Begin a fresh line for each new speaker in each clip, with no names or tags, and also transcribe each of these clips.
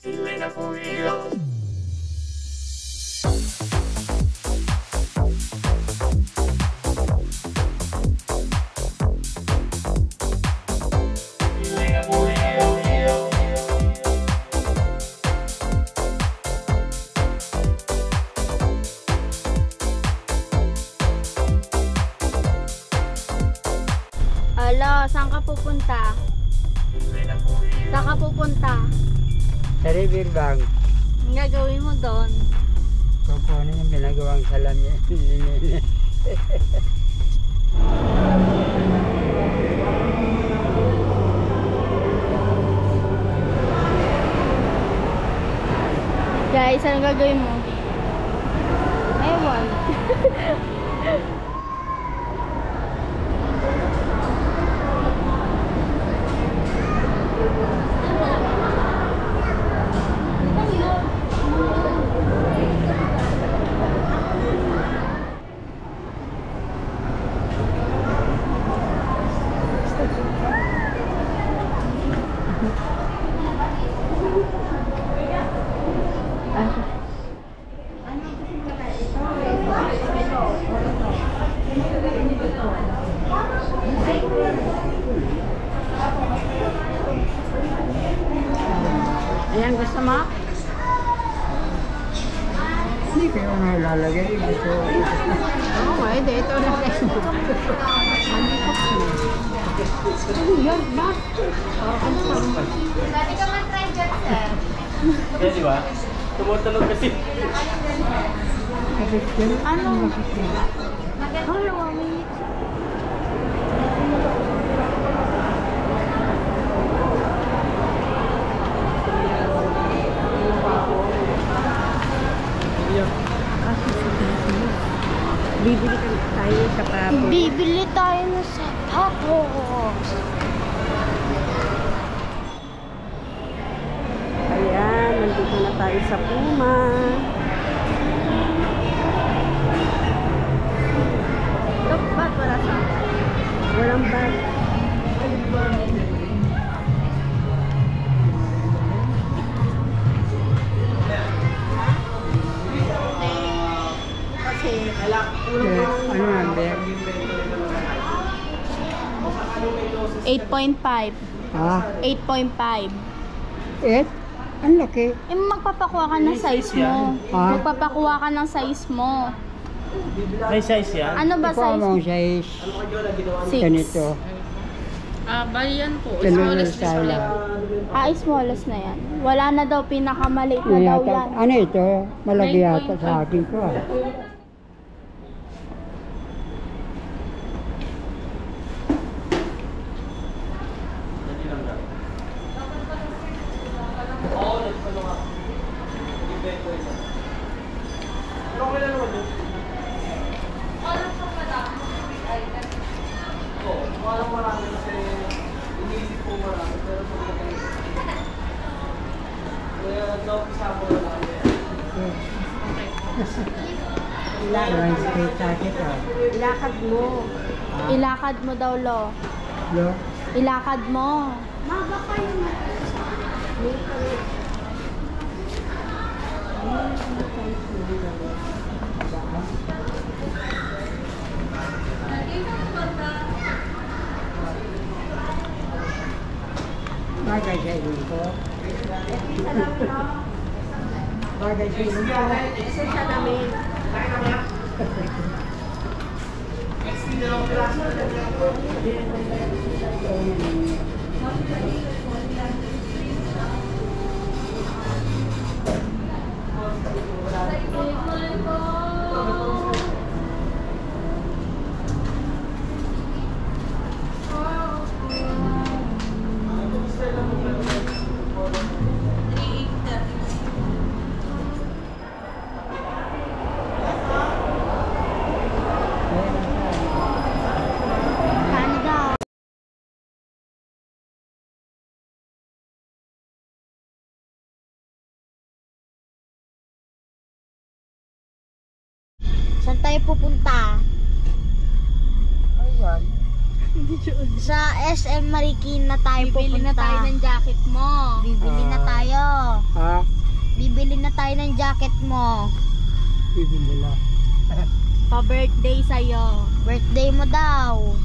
Alo, saan ka pupunta? Saan ka pupunta?
Sa Riverbank.
Ang gagawin mo doon?
Kukunin yung ginagawang salamin.
Guys, anong gagawin mo? Ewan.
Ayan, gusto mo? Hindi kayo nalalagay. Gusto. Oo nga, hindi. Ito lagay mo. Ano yan? Ba?
Dati ka man-try dyan, sir.
Kaya di ba? Tumutunog kasi.
Ano? Hello, wait.
Bibili tayo sa papo.
Bibili tayo ng sapatos.
Ayan, nandito na tayo sa Puma.
Ba't wala sa?
Walang bag. Ano ang bag?
8.5.
Ah,
8.5.
8? Ang laki.
Eh, magpapakuha ka ng size mo.
Ah?
Magpapakuha ka ng size mo.
May size yan?
Ano ba
Ito
size?
ang size.
6.
Ganito.
Bali yan po.
Ganun
Smallest
yung style.
Smallest na yan. Wala na daw, pinakamaliit na daw yan.
Ano ito? Malaki yata sa akin ko.
Ilakad mo. Ilakad mo daw, Lo.
Lo?
Ilakad mo. Maga pa yun.
Bagay sa ilong ko. Bagay sa ilong ko.
Isa siya namin. Saan tayo pupunta?
Ayan.
Sa SM Marikina tayo pupunta.
Bibili na tayo ng jacket mo.
Bibili na tayo.
na tayo ng jacket mo.
Bibili lang.
Pa-birthday sa'yo.
Birthday mo daw.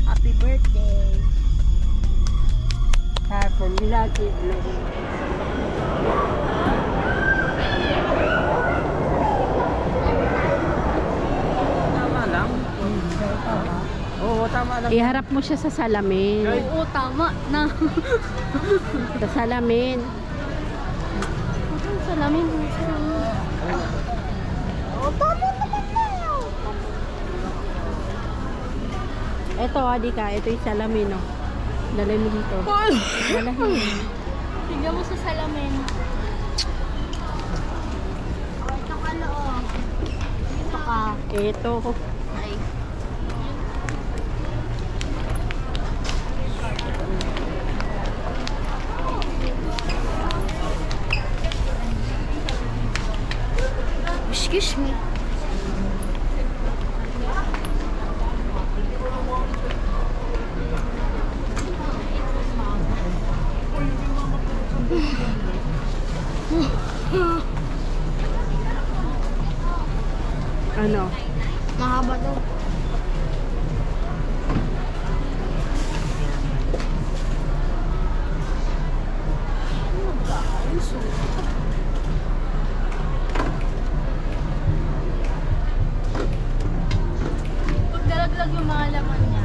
Happy birthday.
Hapon nila, bibili.
Tama lang. Oo, tama lang.
Iharap mo siya sa salamin.
Oo, tama na.
Sa salamin.
Salamin.
Oh, tama naman na.
Ito, Adika. Ito yung salamin, no? Dalay mo dito. Dalahin.
Tignan mo sa salamin.
Oh, ito ka loob. Ito ka.
Ito.
Ay. Excuse me.
Ano?
Mahaba daw.
Pag dalaglag yung mga laman niya.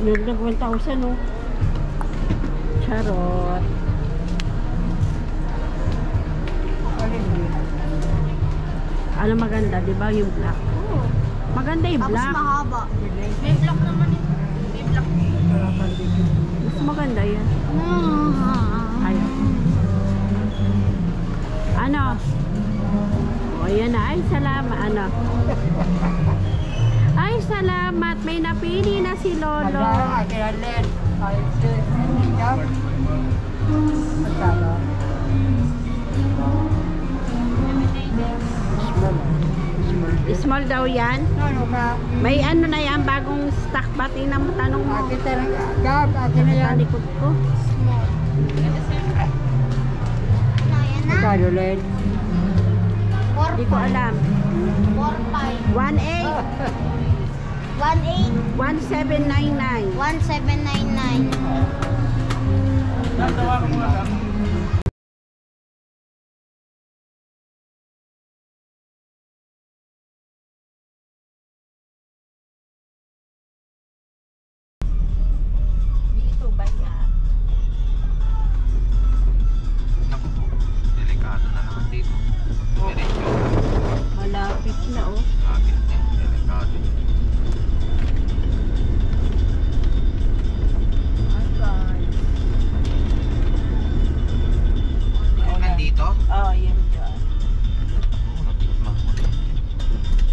Nagdag 1,000, no? Charot. Ano maganda, di ba? Yung black. Maganda yung
Tapos
black.
mahaba.
May block naman eh. May block.
Mas maganda yan. Ayaw. Ano? O, yan na. Ay, salamat. Ano? Ay, salamat. May napili na si Lolo.
Ada, kaya len. Ay, jam. Magkano?
Small daw yan.
Ano ka?
May ano na yan, bagong stock ba? Tingnan mo, tanong mo.
Akin talaga. Gab, akin na yan.
Talikod ko.
Ayan na.
Magkano len?
4,
Hindi ko alam.
4, 5.
1,800.
1, 8.
1,799.
1799.
Natawa ko mga lang.
Dito ba yan?
Naku po, delikado na naman dito. Diretso,
Malapit na, oh.
lapit din, delikado.
Hi, guys.
Hanggang dito?
Oh, yan dyan.
Oo, natikman ko na.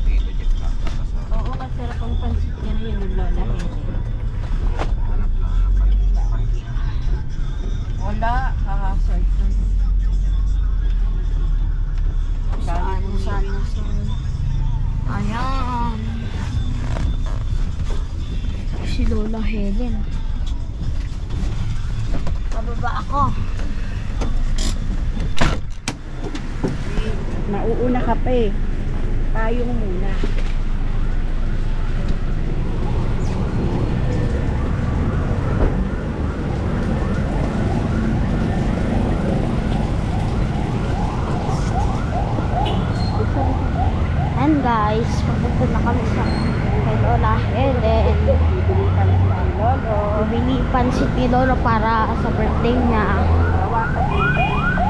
Dito, Jeff, kakasa.
Oo, masarap ang pansit niya na yung Lola.
Hanap lang ng pansin.
Wala, kakasort ko.
Saan? Ayan. Si Lola Helen. Pababa ako.
Nauuna ka pa eh. Tayo muna.
And guys, papunta na kami sa kay Lola Helen. Bibili pansit ni Lolo para sa birthday niya.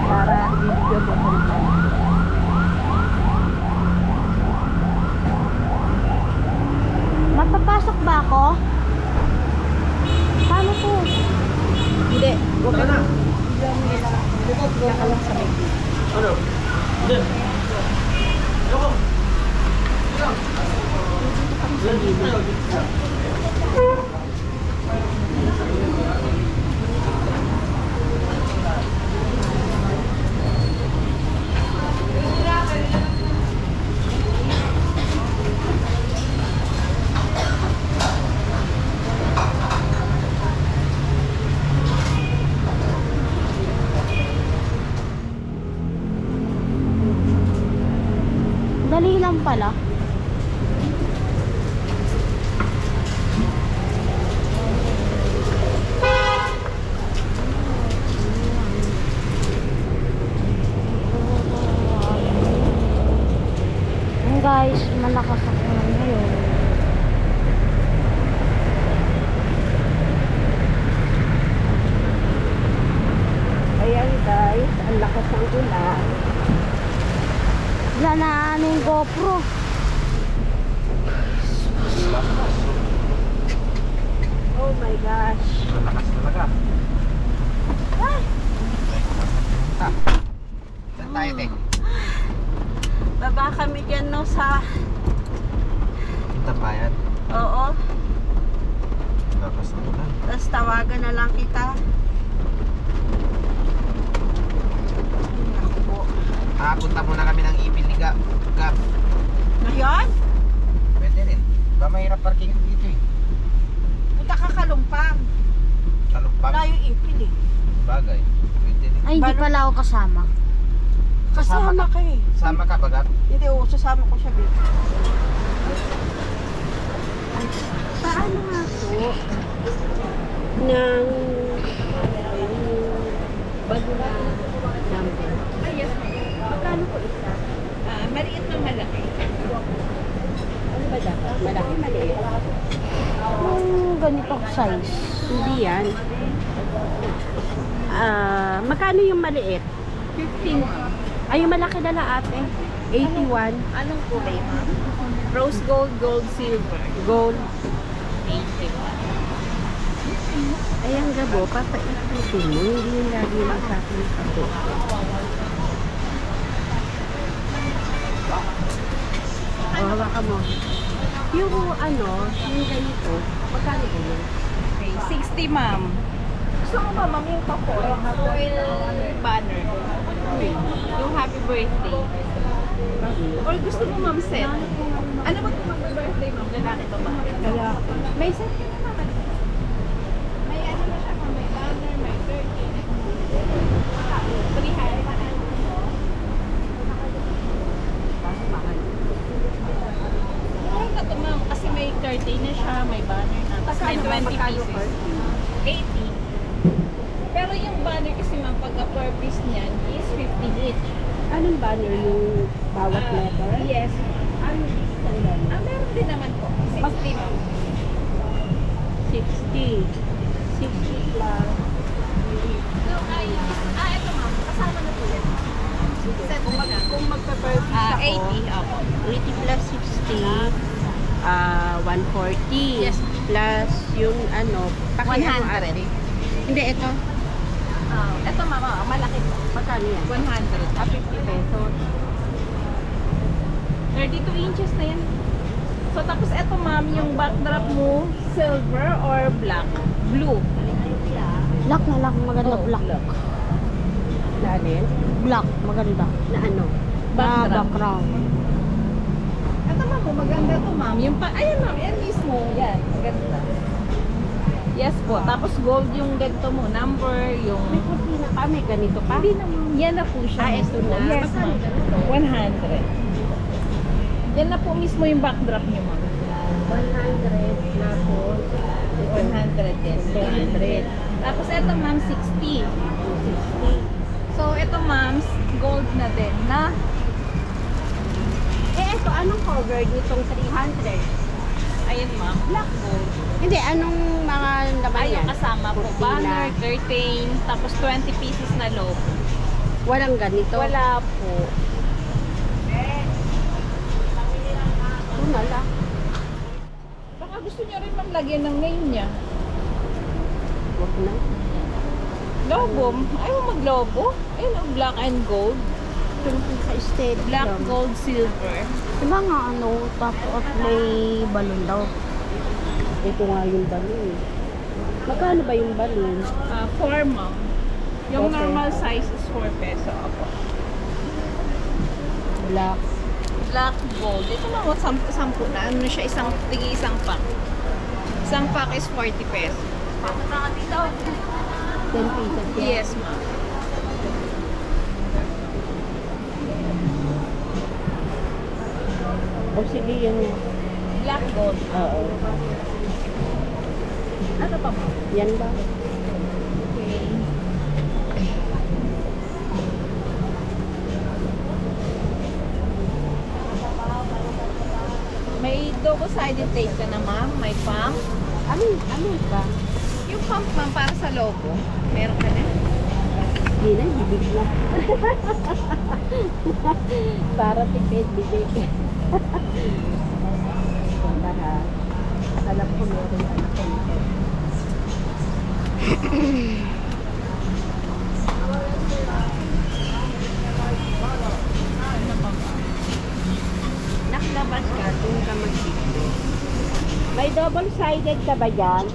Para video mo kami.
Mapapasok ba ako? Paano to?
Hindi,
Huwag ka na.
huwag ka lang sa may
Ano? Hindi. Ako.
lang pala. Guys, malakas ako ngayon.
Ayan guys, ang lakas ng ulan.
Wala na yung GoPro.
Oh my gosh.
Malakas talaga. Saan tayo, Tek?
Baba kami dyan no sa...
Punta bayan.
Oo.
Lakas ng ulan.
Tapos tawagan na lang kita. Naku po.
Punta muna kami ng ipil ni Gab.
Ngayon?
Pwede rin. Ba mahirap parking dito eh.
Punta ka Kalumpang.
Talumpang.
Layo ipil eh.
Bagay. Pwede rin.
Ay, hindi pala ako kasama.
Kasama ka eh.
Sama ka ba, Gab?
Hindi, sasama ko siya, babe. Ay, paano nga po? Nang... bago na number. Ay, yes. Magkano po isa? Maliit na malaki. Ano ba dapat? Malaki, maliit.
Ganitong size.
Hindi yan. Magkano yung maliit?
15.
Ay, yung malaki na ate. 81.
Anong kulay, ma'am? Rose gold, gold, silver.
Gold.
81.
Ay, ang gabo, papaitin mo. Hindi yung lagi lang sa akin ako. O, hawakan mo. Yung ano, yung ganito, magkano po yun?
Okay, 60, ma'am. Gusto mo ba, ma'am, yung pa-foil banner? Yung happy birthday. Or gusto mo, ma'am, set? Ano ba itong mag-birthday, ma'am? Lalaki ba, ma'am?
Lalaki.
May set ka na, ma'am. May ano na siya, ma'am. May banner, may turkey. 300. Mahal na to, ma'am. Kasi may curtain na siya, may banner na. Tapos may 20 pieces. 80. Pero yung banner kasi, ma'am, pagka per piece niyan is 50 each.
Anong banner yung bawat letter?
Yes.
Ano isang banner?
Meron din naman po. 60, ma'am.
60. 60 plus.
So, ito, ma'am. Kasama na po yan. Set na siya.
Kung magpa-purchase ako,
80, opo.
80 plus 60, 140.
Yes.
Plus yung ano, pakihan mo
100.
ate. Hindi, ito.
Ito, ma'am, malaki po.
Magkano yan?
100.
50 pesos.
32 inches na yan. So, tapos ito, ma'am, yung backdrop mo, silver or black? Blue.
Black na lang, maganda black.
Na alin?
Black, maganda.
Na ano?
Background.
Ito, ma'am, maganda to, ma'am. Yung ayan, ma'am, yan mismo. Yan, maganda. Yes po. Tapos gold yung ganito mo, number, yung...
May kurtina pa, may ganito pa.
Hindi naman. Yan na po siya.
Ito na.
Yes, ma'am. 100. Yan na po mismo yung backdrop niyo, ma'am.
100 na po.
100 din. 200. Tapos ito, ma'am, 60.
60.
So, ito, ma'am, gold na din na...
Ito, anong cover nitong 300?
Ayun, ma'am, black gold.
Hindi, anong mga laman
Ay,
yan?
yung kasama po,
Kurtina.
banner, curtain, tapos 20 pieces na logo.
Walang ganito?
Wala po.
Ito na lang.
Baka gusto niyo rin, ma'am, lagyan ng name niya.
Huwag na.
Logo. Ayaw mag-logo. Ayun, ang black and gold.
Sa steady
Black,
lang.
gold, silver.
Diba nga ano, tapos may balon daw.
Ito nga yung balloon. Magkano ba yung balloon?
4, ma'am. Yung
Okay.
normal size is 4 peso. Ako.
Black.
Black, gold. Ito na, 10 na. Ano siya, isang pack. Isang pack is 40 pesos.
10 pieces.
Yes, ma'am.
O sige, yan.
Black gold.
Oo.
Ano pa mo?
Yan ba?
Okay. May double-sided tape ka na, ma'am. May pump.
Ano ba?
Yung pump, ma'am, para sa logo. Meron ka na?
Hindi na, bibig na. Para tipid, bibig. Ganda ha. Alam ko meron ano ko. Naklabas ka, doon ka mag-video. May double-sided ka ba dyan?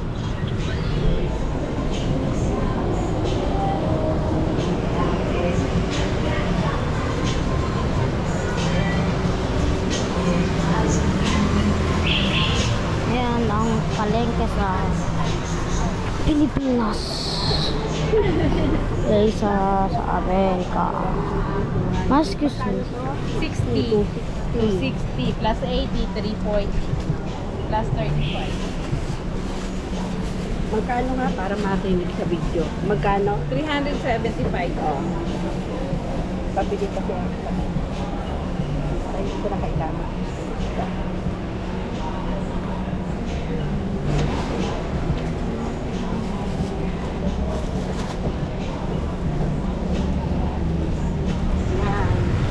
Ayan ang palengke sa Pilipinas. Sa Amerika. Excuse me.
60. 260 plus 80, 340. Plus 35.
Magkano nga para makinig sa video? Magkano?
375.
Oh. Pabili kasi ako. Ay, hindi ko na kailangan. Yan.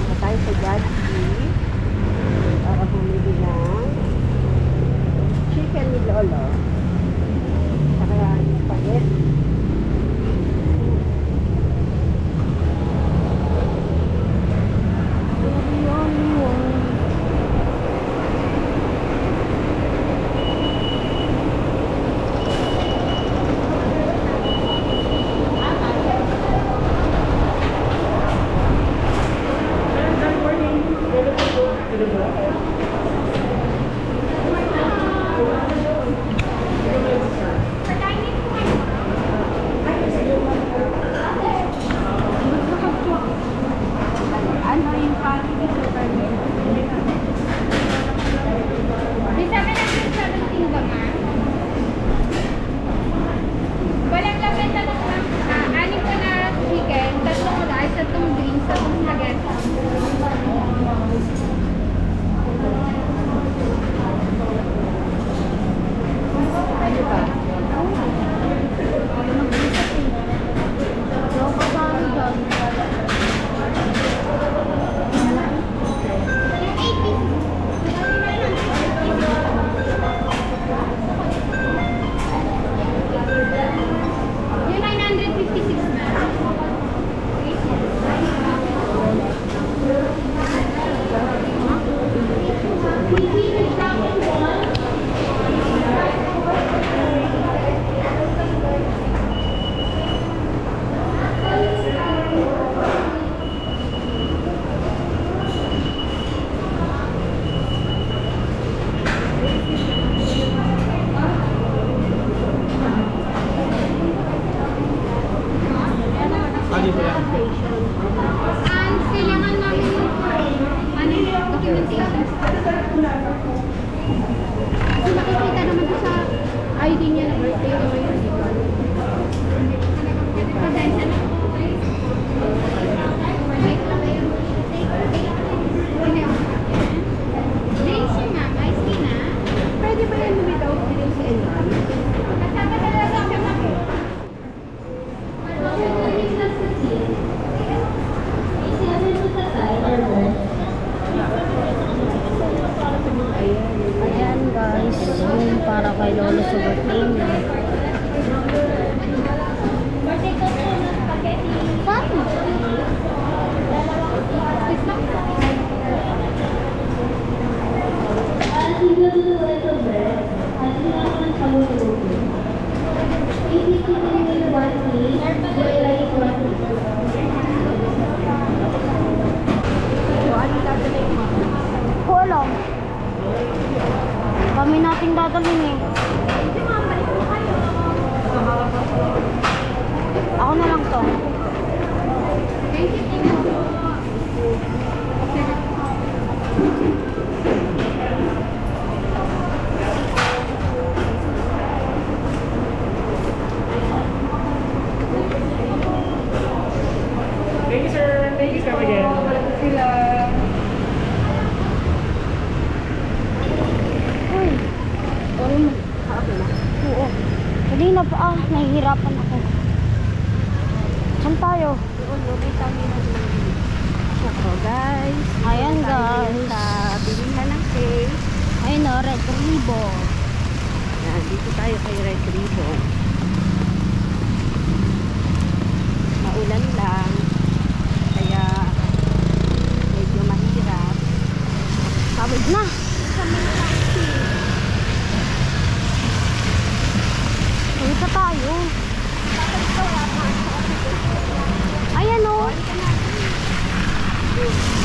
Matay sa Jollibee para bumili ng chicken ni Lolo. Saka yung spaghetti. Ano yung party dito?
May 717 ba, ma'am? Walang laban na lang, ma'am. Anim ko na chicken, tatlong rice, tatlong greens, tatlong spaghetti.
Ano ba?
Yung 956, ma'am.
Ano ba yan?
And kailangan namin yung documentation. Kasi makikita naman doon sa ID niya na birthday na ngayon. Pasensya na. Drinks yun, ma'am. Ice tea na.
Pwede ba yan without drinks and rice?
Kasama na lang sa ma'am.
Ayan guys, yung para kay Lolo sa birthday niya. Paano? Kulang. Kami nating dadalhin eh. Ako na lang to.
Thank you.
Thank you, sir. Thank you, come again.
Sila.
Uy. Okay na. Okay na. Oo. Kanina pa nahihirapan ako. Saan tayo?
So guys,
Ayan guys.
sa bilihan ng cake.
Ayun o, Red Ribbon.
Yan, dito tayo kay Red Ribbon. Maulan lang. Kaya medyo mahirap.
Pawid na. Pawid na tayo. Ayan o.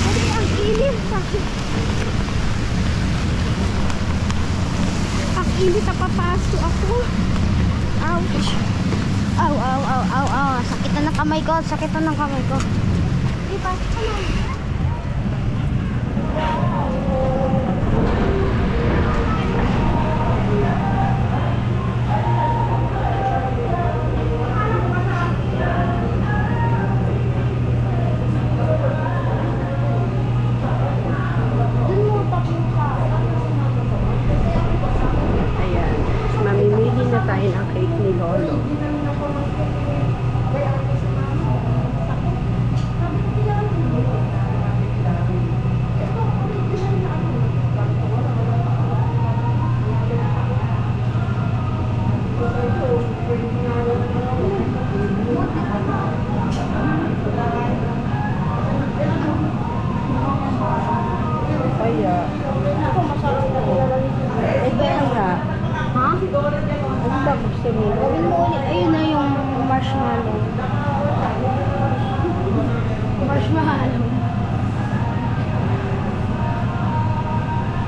Kasi ang init. Ang init na papaso ako. Ouch.
Aw, aw, aw, aw, aw. Sakit na ng kamay ko. Sakit na ng kamay ko. Diba? Ano?
Ayan. Mamimili na tayo ng cake ni Lolo. Kaya, kaya,
Ha?
ano ba gusto mo?
Gawin mo ulit. Ayun na yung marshmallow. Marshmallow.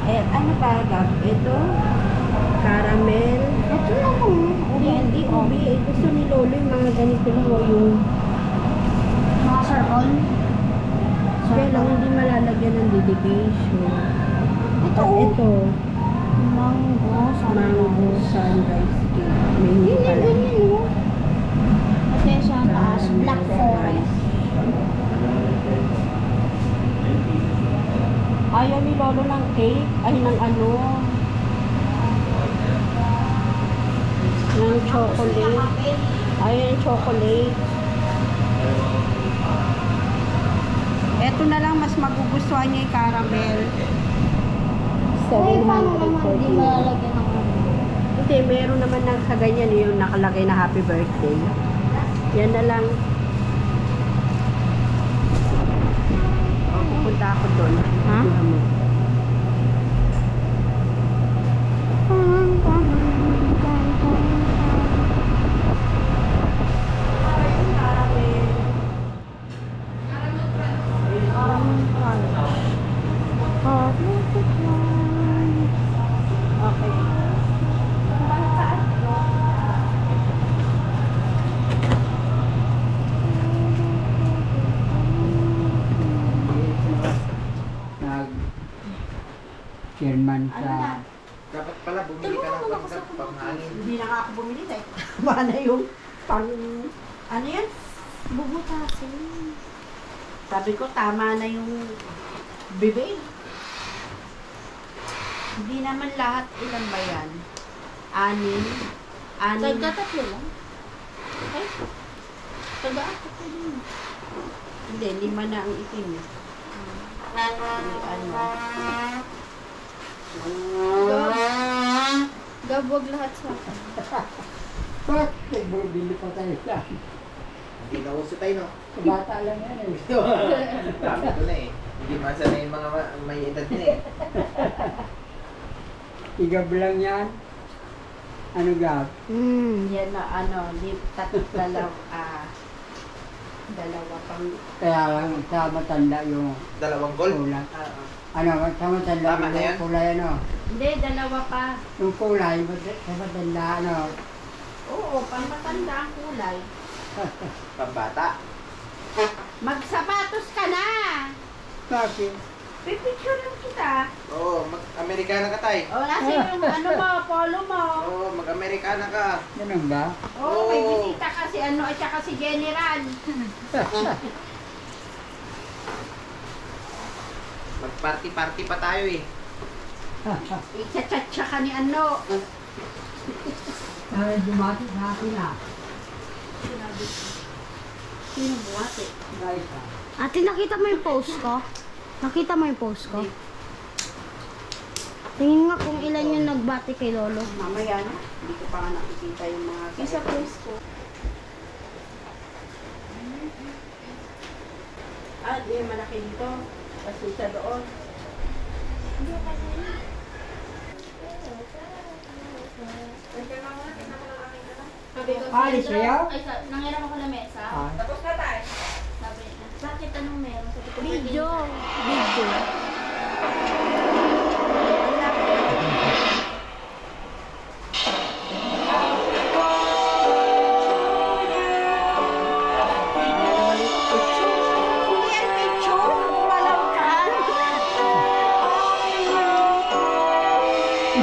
Eh, ano ba, Gab? Ito? Caramel?
Ito na kung
Hindi, Obi. Eh, gusto ni Lolo yung mga ganito lang o yung...
mga circle.
Kaya lang hindi malalagyan ng dedication.
Ito
At
oh.
ito,
Mango.
mango sunrise cake. Menu
Hindi,
pala.
ganyan oh. Kasi sa taas, Black Forest.
Ayaw ni Lolo ng cake. Ay, ng ano. Ng chocolate. Ayaw ng chocolate. Ito na lang, mas magugustuhan niya yung caramel.
Ay, paano naman
740.
hindi malalagyan ng ano?
Hindi, meron naman ng sa ganyan yung nakalagay na happy birthday. Yan na lang. Oh, pupunta ako doon.
Ha?
Tingnan mo. Okay.
Nag-chairman sa...
Dapat pala bumili ka ng panghangin.
Hindi na nga ako bumili eh. Mana yung pang... Ano yan?
Bubutasin.
Sabi ko, tama na yung bibig. Hindi naman lahat. Ilan ba yan? 6.
Tatlo lang. Ay, taga-ato ko din.
Hindi, 5 na ang itim. Ano?
Gab, wag lahat sa akin.
Bakit? Bumili pa tayo lang.
Hindi na uso tayo, no?
Sa bata lang yan eh.
Sabi ko na eh. Hindi masana yung mga may edad na eh.
Igab lang yan. Ano gab?
Yan na, dalawa pang...
Kaya lang sa matanda yung
Dalawang gold.
kulay. Ano, sa matanda
Tama na yan?
yung kulay ano.
Hindi, dalawa pa.
Yung kulay, sa matanda ano.
Oo, pamatanda ang kulay.
Pambata.
Magsapatos ka na!
Bakit?
Pipicture lang kita.
Oo, mag-Amerikana ka tay.
O, nasa yung ano mo, polo mo.
Oo, mag-Amerikana ka.
Ganun ba?
Oo, may bisita kasi at saka si General.
Mag-party-party pa tayo eh.
I-chat-chat ka ni ano.
Ay, dumati sa akin ah.
Sino buwate?
Guys ah.
Ate, nakita mo yung post ko? Nakita mo yung post ko? Tingin nga kung ilan yung nagbati kay Lolo.
Mamaya na. Hindi ko pa nga nakikita yung mga... Yung sa post ko. Ah, yung malaki dito. Kasi sa doon.
Alis kayo?
Nangiram ako ng mesa.
Ah.
Sabi niya, bakit anong meron? Sabi ko,
Video.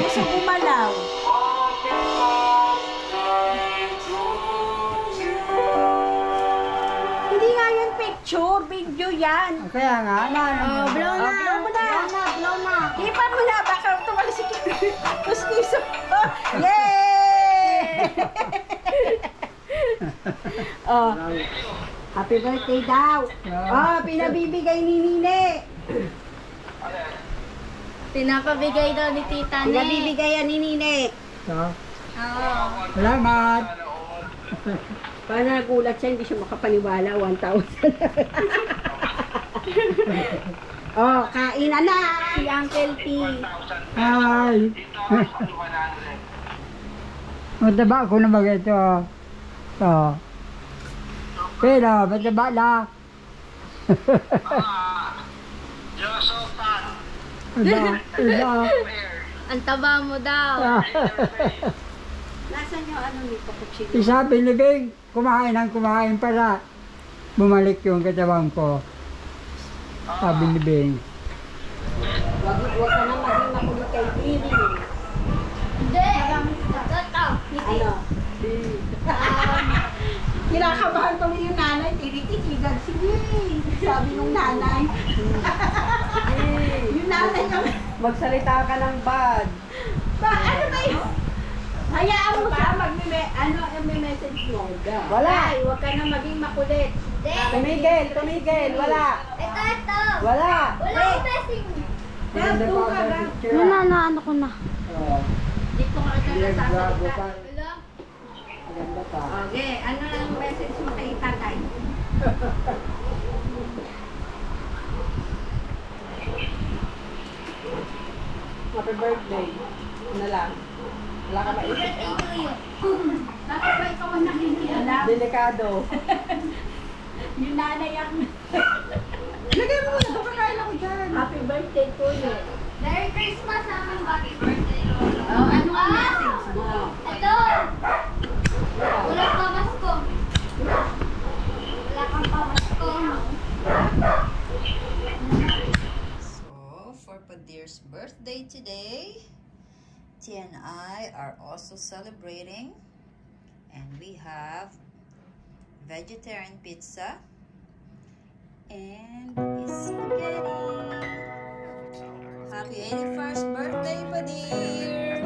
Gusto umalaw. Hindi nga yun picture, video yan.
Kaya nga,
blow na.
blow mo na.
Blow na.
Ipan mo na, baka tumalis si Kustiso. Yay! Oh, happy birthday daw. Oh, pinabibigay ni Nine.
Pinapabigay daw ni Tita Ne.
Pinabibigay yan ni Nine.
So,
Oo.
salamat.
Paano nagulat siya, hindi siya makapaniwala, 1,000. Oh, kain na na.
Si Uncle P.
Hi. Mataba ako na mag ito. So, pero mataba na. Iba.
Ang taba mo daw.
Nasaan yung ano ni Papuchino?
Isa binibig, kumain ng kumain para bumalik yung katawan ko. Sabi ni Bing.
Wag ka na maging makulit kay Diri.
Hindi. Ito.
Ano? Kinakabahan tuloy yung nanay. Tititigan. Sige. Sabi nung nanay. Yung nanay yung... Magsalita ka ng bad. Ano ba yun? Hayaan mo siya ano yung message mo? Wala. Huwag ka na maging makulit. Tumigil. Wala.
Ito.
Wala.
Wala akong messing. Ano ko na.
Dito ka na sasalita.
Wala.
Maganda pa.
Okay, ano ang message mo kay tatay? Happy birthday. Ano lang? Wala ka maisip. Bakit ba ikaw ang nakikialam? Delikado. Yung nanay ang... Lagay mo na, kapakain ako dyan. Happy birthday po niyo.
Merry Christmas sa aming happy birthday, Lolo.
Oh, ano ang message mo?
Ito. Walang pamasko. Wala kang pamasko.
So, for Padir's birthday today, Tia and I are also celebrating, and we have vegetarian pizza and spaghetti. Happy 81st birthday, Padir!